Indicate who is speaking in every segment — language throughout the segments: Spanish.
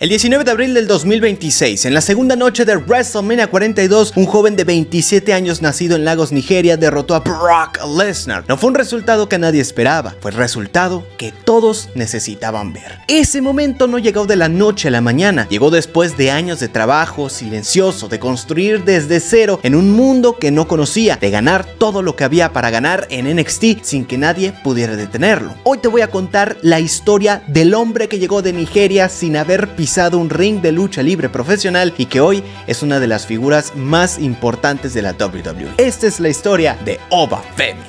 Speaker 1: El 19 de abril del 2026, en la segunda noche de WrestleMania 42, un joven de 27 años nacido en Lagos, Nigeria, derrotó a Brock Lesnar. No fue un resultado que nadie esperaba, fue el resultado que todos necesitaban ver. Ese momento no llegó de la noche a la mañana, llegó después de años de trabajo silencioso, de construir desde cero en un mundo que no conocía, de ganar todo lo que había para ganar en NXT sin que nadie pudiera detenerlo. Hoy te voy a contar la historia del hombre que llegó de Nigeria sin haber pisado un ring de lucha libre profesional y que hoy es una de las figuras más importantes de la WWE. Esta es la historia de Oba Femi.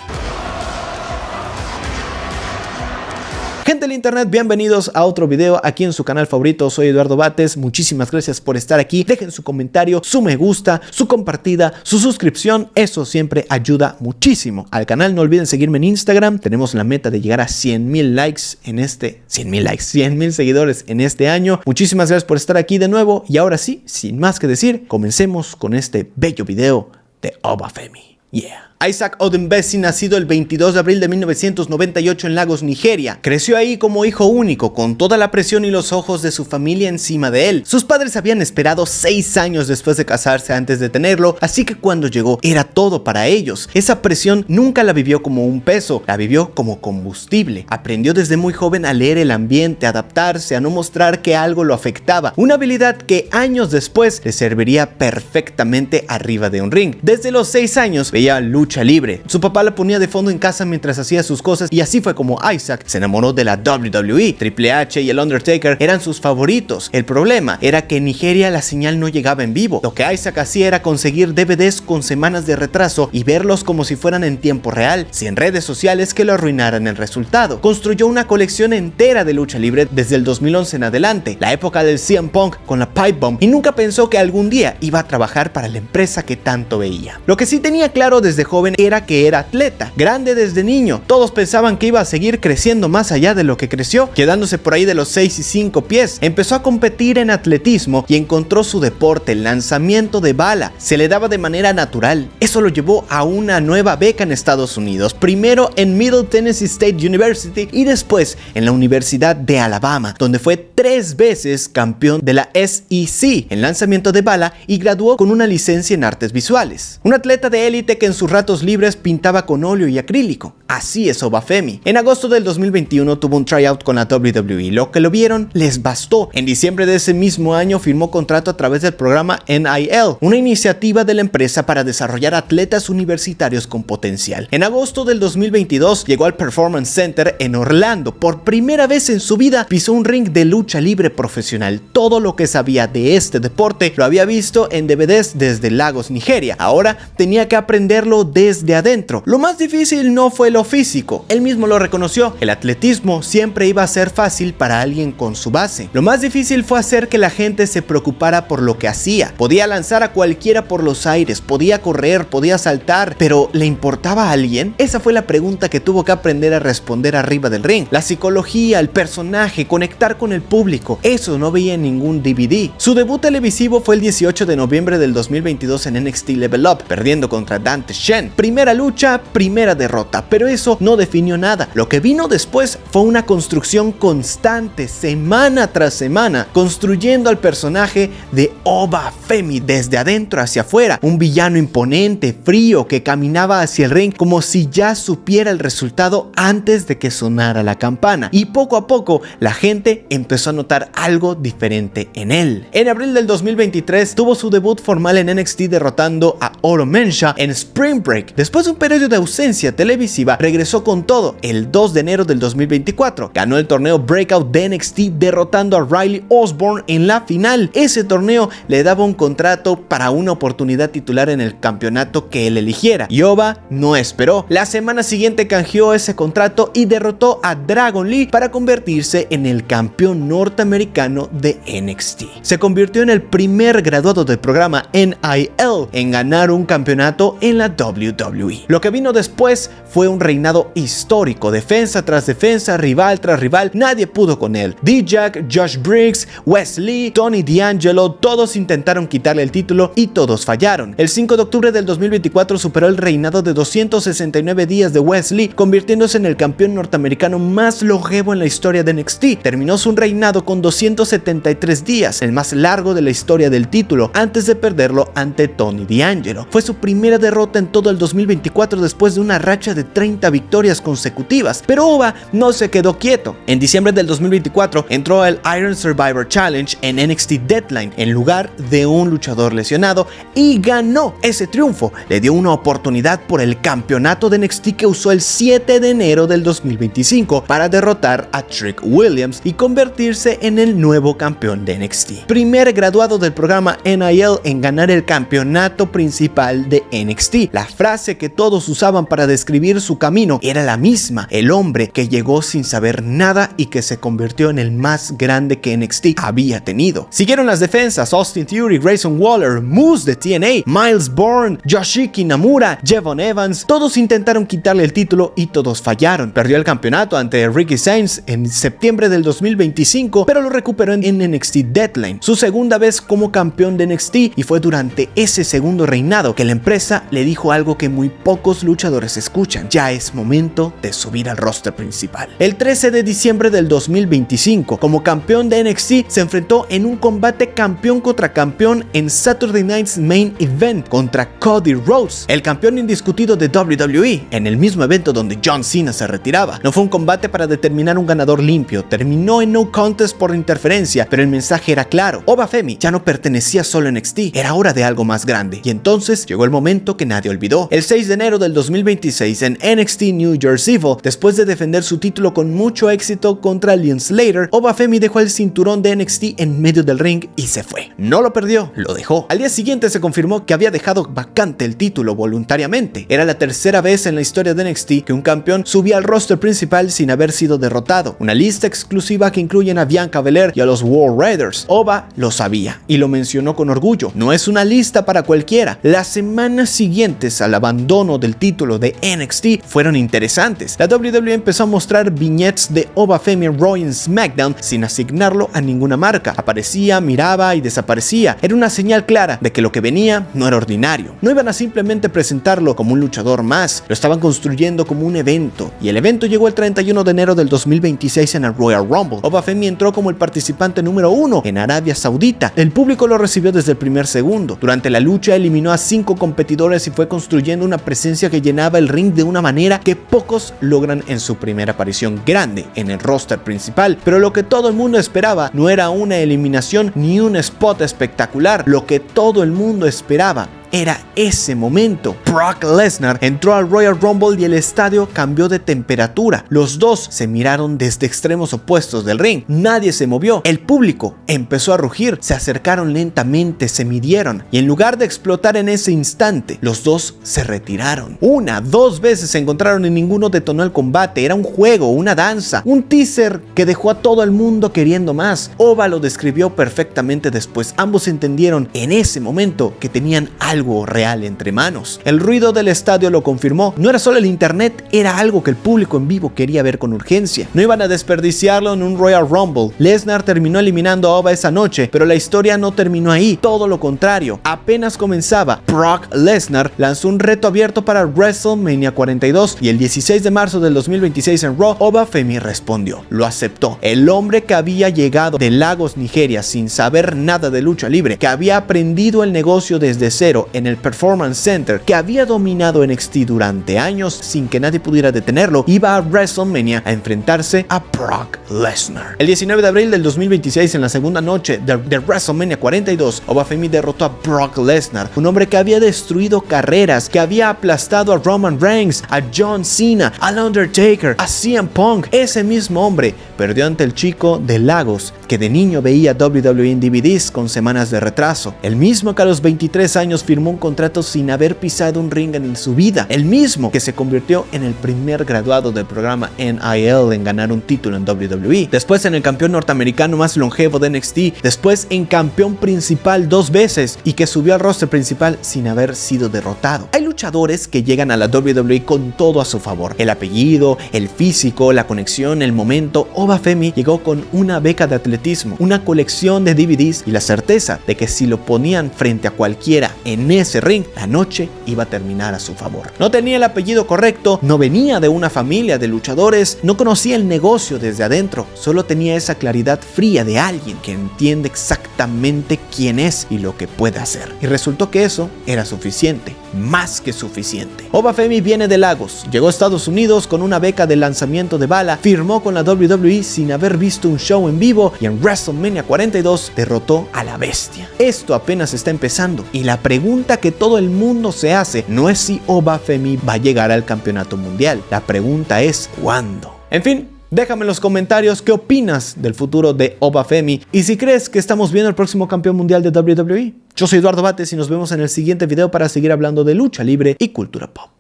Speaker 1: Gente del internet, bienvenidos a otro video aquí en su canal favorito. Soy Eduardo Bates, muchísimas gracias por estar aquí. Dejen su comentario, su me gusta, su compartida, su suscripción, eso siempre ayuda muchísimo al canal. No olviden seguirme en Instagram, tenemos la meta de llegar a 100,000 likes en 100,000 seguidores en este año. Muchísimas gracias por estar aquí de nuevo y ahora sí, sin más que decir, comencemos con este bello video de Oba Femi. Yeah. Isaac Odembesi, nacido el 22 de abril de 1998 en Lagos, Nigeria, creció ahí como hijo único, con toda la presión y los ojos de su familia encima de él. Sus padres habían esperado 6 años después de casarse antes de tenerlo, así que cuando llegó era todo para ellos. Esa presión nunca la vivió como un peso, la vivió como combustible. Aprendió desde muy joven a leer el ambiente, a adaptarse, a no mostrar que algo lo afectaba, una habilidad que años después le serviría perfectamente arriba de un ring. Desde los 6 años veía lucha libre. Su papá la ponía de fondo en casa mientras hacía sus cosas y así fue como Isaac se enamoró de la WWE. Triple H y el Undertaker eran sus favoritos. El problema era que en Nigeria la señal no llegaba en vivo. Lo que Isaac hacía era conseguir DVDs con semanas de retraso y verlos como si fueran en tiempo real, sin redes sociales que lo arruinaran el resultado. Construyó una colección entera de lucha libre desde el 2011 en adelante, la época del CM Punk con la Pipe Bomb, y nunca pensó que algún día iba a trabajar para la empresa que tanto veía. Lo que sí tenía claro desde joven era que era atleta, grande desde niño. Todos pensaban que iba a seguir creciendo más allá de lo que creció, quedándose por ahí de los 6 y 5 pies. Empezó a competir en atletismo y encontró su deporte, el lanzamiento de bala. Se le daba de manera natural. Eso lo llevó a una nueva beca en Estados Unidos, primero en Middle Tennessee State University y después en la Universidad de Alabama, donde fue 3 veces campeón de la SEC en lanzamiento de bala y graduó con una licencia en artes visuales. Un atleta de élite que en sus ratos libres pintaba con óleo y acrílico. Así es Oba Femi. En agosto del 2021 tuvo un tryout con la WWE. Lo que lo vieron les bastó. En diciembre de ese mismo año firmó contrato a través del programa NIL, una iniciativa de la empresa para desarrollar atletas universitarios con potencial. En agosto del 2022 llegó al Performance Center en Orlando. Por primera vez en su vida pisó un ring de lucha libre profesional. Todo lo que sabía de este deporte lo había visto en DVDs desde Lagos, Nigeria. Ahora tenía que aprenderlo desde adentro. Lo más difícil no fue lo físico, él mismo lo reconoció. El atletismo siempre iba a ser fácil para alguien con su base. Lo más difícil fue hacer que la gente se preocupara por lo que hacía. Podía lanzar a cualquiera por los aires, podía correr, podía saltar, pero ¿le importaba a alguien? Esa fue la pregunta que tuvo que aprender a responder arriba del ring. La psicología, el personaje, conectar con el público, eso no veía en ningún DVD. Su debut televisivo fue el 18 de noviembre del 2022 en NXT Level Up, perdiendo contra Dante Shen. Primera lucha, primera derrota, pero eso no definió nada. Lo que vino después fue una construcción constante, semana tras semana, construyendo al personaje de Oba Femi desde adentro hacia afuera. Un villano imponente, frío, que caminaba hacia el ring como si ya supiera el resultado antes de que sonara la campana. Y poco a poco la gente empezó a notar algo diferente en él. En abril del 2023 tuvo su debut formal en NXT derrotando a Oro Mensah en Spring Break. Después de un periodo de ausencia televisiva, regresó con todo el 2 de enero del 2024. Ganó el torneo Breakout de NXT derrotando a Riley Osborne en la final. Ese torneo le daba un contrato para una oportunidad titular en el campeonato que él eligiera. Y Oba no esperó. La semana siguiente canjeó ese contrato y derrotó a Dragon Lee para convertirse en el campeón norteamericano de NXT. Se convirtió en el primer graduado del programa NIL en ganar un campeonato en la WWE. Lo que vino después fue un reinado histórico, defensa tras defensa, rival tras rival, nadie pudo con él. Dijak, Josh Briggs, Wes Lee, Tony D'Angelo, todos intentaron quitarle el título y todos fallaron. El 5 de octubre del 2024 superó el reinado de 269 días de Wes Lee, convirtiéndose en el campeón norteamericano más longevo en la historia de NXT. Terminó su reinado con 273 días, el más largo de la historia del título, antes de perderlo ante Tony D'Angelo. Fue su primera derrota en todo el 2024 después de una racha de 30 victorias consecutivas, pero Ova no se quedó quieto. En diciembre del 2024 entró al Iron Survivor Challenge en NXT Deadline en lugar de un luchador lesionado y ganó. Ese triunfo le dio una oportunidad por el campeonato de NXT que usó el 7 de enero del 2025 para derrotar a Trick Williams y convertirse en el nuevo campeón de NXT. Primer graduado del programa NIL en ganar el campeonato principal de NXT. La frase que todos usaban para describir su camino era la misma: el hombre que llegó sin saber nada y que se convirtió en el más grande que NXT había tenido. Siguieron las defensas: Austin Theory, Grayson Waller, Moose de TNA, Miles Bourne, Yoshiki Namura, Jevon Evans. Todos intentaron quitarle el título y todos fallaron. Perdió el campeonato ante Ricky Sainz en septiembre del 2025, pero lo recuperó en NXT Deadline, su segunda vez como campeón de NXT, y fue durante ese segundo reinado que la empresa le dijo algo que muy pocos luchadores escuchan: ya es momento de subir al roster principal. El 13 de diciembre del 2025, como campeón de NXT, se enfrentó en un combate campeón contra campeón en Saturday Night's Main Event contra Cody Rhodes, el campeón indiscutido de WWE, en el mismo evento donde John Cena se retiraba. No fue un combate para determinar un ganador limpio, terminó en no contest por interferencia, pero el mensaje era claro: Ova Femi ya no pertenecía solo a NXT, era hora de algo más grande. Y entonces llegó el momento que nadie olvidó. El 6 de enero del 2026 en NXT New Year's Evil, después de defender su título con mucho éxito contra Leon Slater, Ova Femi dejó el cinturón de NXT en medio del ring y se fue. No lo perdió, lo dejó. Al día siguiente se confirmó que había dejado vacante el título voluntariamente. Era la tercera vez en la historia de NXT que un campeón subía al roster principal sin haber sido derrotado. Una lista exclusiva que incluyen a Bianca Belair y a los War Raiders. Ova lo sabía y lo mencionó con orgullo. No es una lista para cualquiera. Las semanas siguientes al abandono del título de NXT fueron interesantes. La WWE empezó a mostrar vignettes de Ova Femi en Raw y en SmackDown sin asignarlo a ninguna marca. Aparecía, miraba y desaparecía. Era una señal clara de que lo que venía no era ordinario. No iban a simplemente presentarlo como un luchador más, lo estaban construyendo como un evento. Y el evento llegó el 31 de enero del 2026 en el Royal Rumble. Ova Femi entró como el participante número 1 en Arabia Saudita. El público lo recibió desde el primer segundo. Durante la lucha eliminó a 5 competidores y fue construyendo una presencia que llenaba el ring de una manera que pocos logran en su primera aparición grande en el roster principal. Pero lo que todo el mundo esperaba no era una eliminación ni un spot espectacular. Lo que todo el mundo esperaba era ese momento. Brock Lesnar entró al Royal Rumble y el estadio cambió de temperatura. Los dos se miraron desde extremos opuestos del ring. Nadie se movió. El público empezó a rugir. Se acercaron lentamente, se midieron. Y en lugar de explotar en ese instante, los dos se retiraron. Dos veces se encontraron y ninguno detonó el combate. Era un juego, una danza, un teaser que dejó a todo el mundo queriendo más. Ova lo describió perfectamente después. Ambos entendieron en ese momento que tenían algo real entre manos. El ruido del estadio lo confirmó. No era solo el internet, era algo que el público en vivo quería ver con urgencia. No iban a desperdiciarlo en un Royal Rumble. Lesnar terminó eliminando a Ova esa noche, pero la historia no terminó ahí. Todo lo contrario, apenas comenzaba. Brock Lesnar lanzó un reto abierto para WrestleMania 42 y el 16 de marzo del 2026 en Raw, Ova Femi respondió. Lo aceptó. El hombre que había llegado de Lagos, Nigeria, sin saber nada de lucha libre, que había aprendido el negocio desde cero en el Performance Center, que había dominado NXT durante años sin que nadie pudiera detenerlo, iba a WrestleMania a enfrentarse a Brock Lesnar. El 19 de abril del 2026, en la segunda noche de WrestleMania 42, Ova Femi derrotó a Brock Lesnar, un hombre que había destruido carreras, que había aplastado a Roman Reigns, a John Cena, al Undertaker, a CM Punk. Ese mismo hombre perdió ante el chico de Lagos, que de niño veía WWE en DVDs con semanas de retraso, el mismo que a los 23 años firmó firmó un contrato sin haber pisado un ring en su vida, el mismo que se convirtió en el primer graduado del programa NIL en ganar un título en WWE, después en el campeón norteamericano más longevo de NXT, después en campeón principal 2 veces y que subió al roster principal sin haber sido derrotado. Hay luchadores que llegan a la WWE con todo a su favor, el apellido, el físico, la conexión, el momento. Obafemi llegó con una beca de atletismo, una colección de DVDs y la certeza de que si lo ponían frente a cualquiera en ese ring, la noche iba a terminar a su favor. No tenía el apellido correcto, no venía de una familia de luchadores, no conocía el negocio desde adentro, solo tenía esa claridad fría de alguien que entiende exactamente quién es y lo que puede hacer. Y resultó que eso era suficiente, más que suficiente. Obafemi viene de Lagos, llegó a Estados Unidos con una beca de lanzamiento de bala, firmó con la WWE sin haber visto un show en vivo y en WrestleMania 42 derrotó a la bestia. Esto apenas está empezando y la pregunta que todo el mundo se hace no es si Obafemi va a llegar al campeonato mundial, la pregunta es ¿cuándo? En fin, déjame en los comentarios qué opinas del futuro de Obafemi y si crees que estamos viendo el próximo campeón mundial de WWE. Yo soy Eduardo Bates y nos vemos en el siguiente video para seguir hablando de lucha libre y cultura pop.